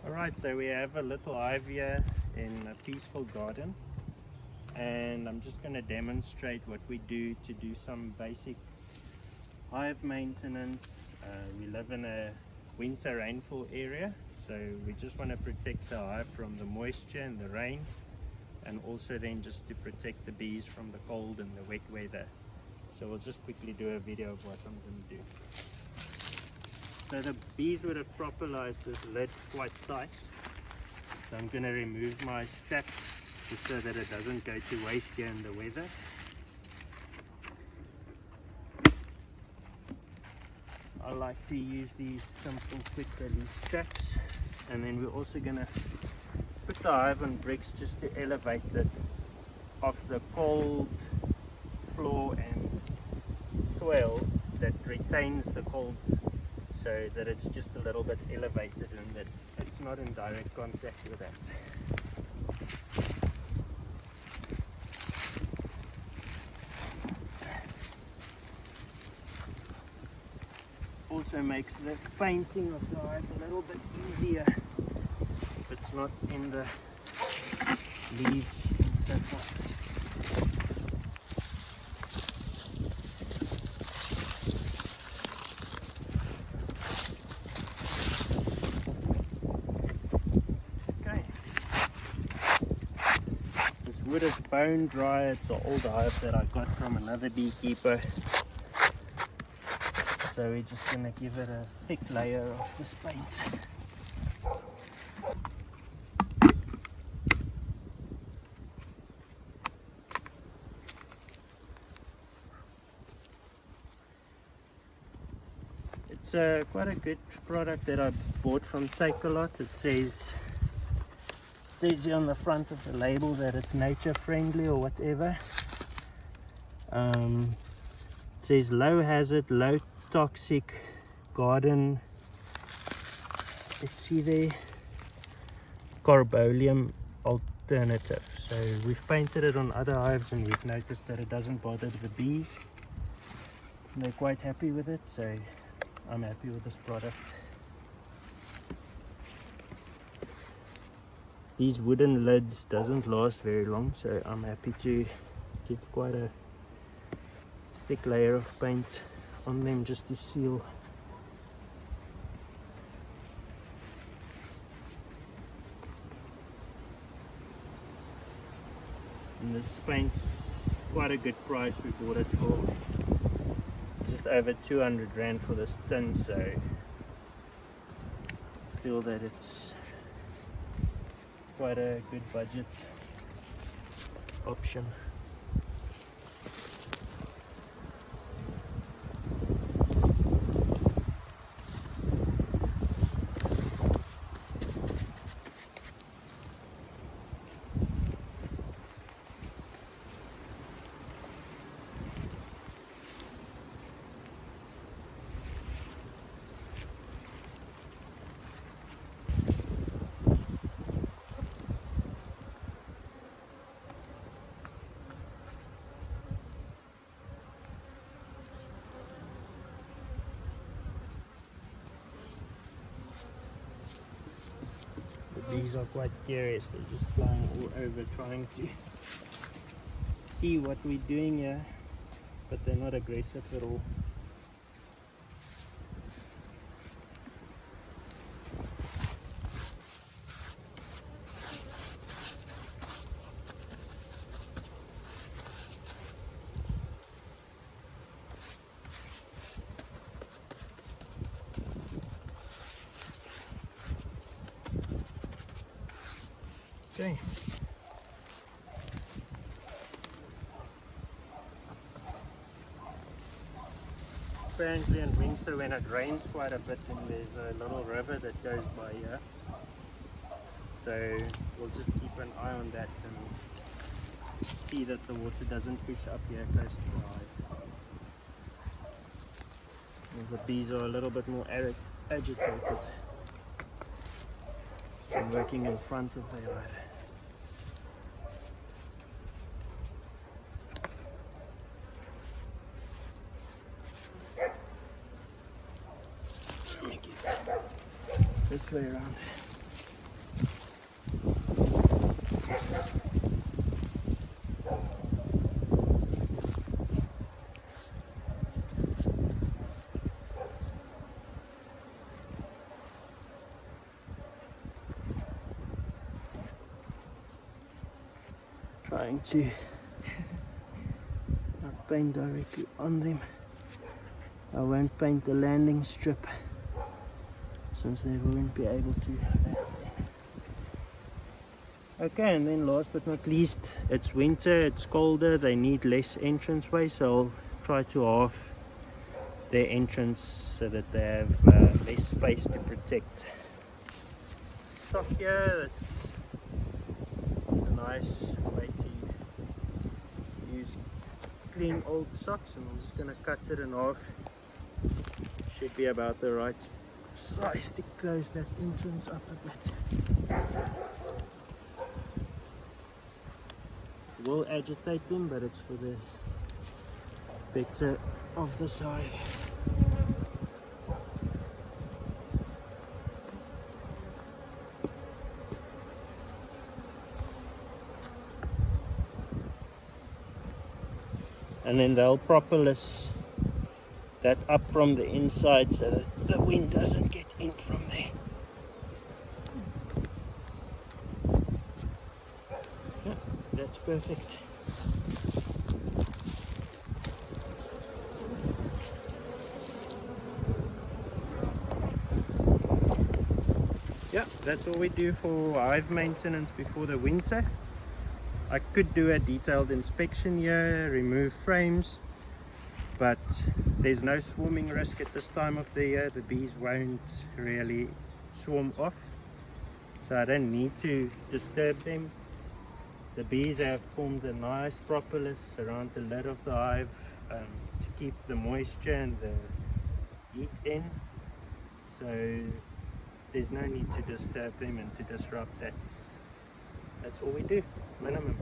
Alright, so we have a little hive here in a peaceful garden, and I'm just going to demonstrate what we do to do some basic hive maintenance. We live in a winter rainfall area, so we just want to protect the hive from the moisture and the rain, and also then just to protect the bees from the cold and the wet weather. So we'll just quickly do a video of what I'm going to do. So the bees would have properlized this lid quite tight. So I'm going to remove my strap just so that it doesn't go to waste here in the weather. I like to use these simple quick release straps, and then we're also going to put the hive on bricks just to elevate it off the cold floor and soil that retains the cold, so that it's just a little bit elevated and that it's not in direct contact with that. Also makes the painting of the hive a little bit easier if it's not in the leaves and so forth. Wood is bone dry. It's an old hive that I got from another beekeeper. So we're just going to give it a thick layer of this paint. It's quite a good product that I bought from Take-A-Lot. It says here on the front of the label that it's nature friendly or whatever. It says low hazard, low toxic garden, let's see there, carbolium alternative. So we've painted it on other hives and we've noticed that it doesn't bother the bees. They're quite happy with it, so I'm happy with this product. These wooden lids doesn't last very long, so I'm happy to give quite a thick layer of paint on them just to seal. And this paint's quite a good price. We bought it for just over 200 Rand for this tin, so I feel that it's quite a good budget option. These are quite curious. They're just flying all over trying to see what we're doing here, but they're not aggressive at all. Okay. Apparently in winter when it rains quite a bit, and there's a little river that goes by here, so we'll just keep an eye on that and see that the water doesn't push up here close to the hive. And the bees are a little bit more agitated, so I'm working in front of the hive. This way around. Trying to not paint directly on them. I won't paint the landing strip since they won't be able to land them. Okay, and then last but not least, it's winter, it's colder, they need less entranceway, so I'll try to halve their entrance so that they have less space to protect. Sock here, that's a nice way to use clean old socks, and I'm just going to cut it in half. Should be about the right size to close that entrance up a bit. Will agitate them, but it's for the better of this hive. And then they'll propolis that up from the inside so that the wind doesn't get in from there. Yeah, that's perfect. Yeah, that's all we do for hive maintenance before the winter. I could do a detailed inspection here, remove frames, but there's no swarming risk at this time of the year. The bees won't really swarm off, so I don't need to disturb them. The bees have formed a nice propolis around the lid of the hive to keep the moisture and the heat in, so there's no need to disturb them and to disrupt that. That's all we do, minimum.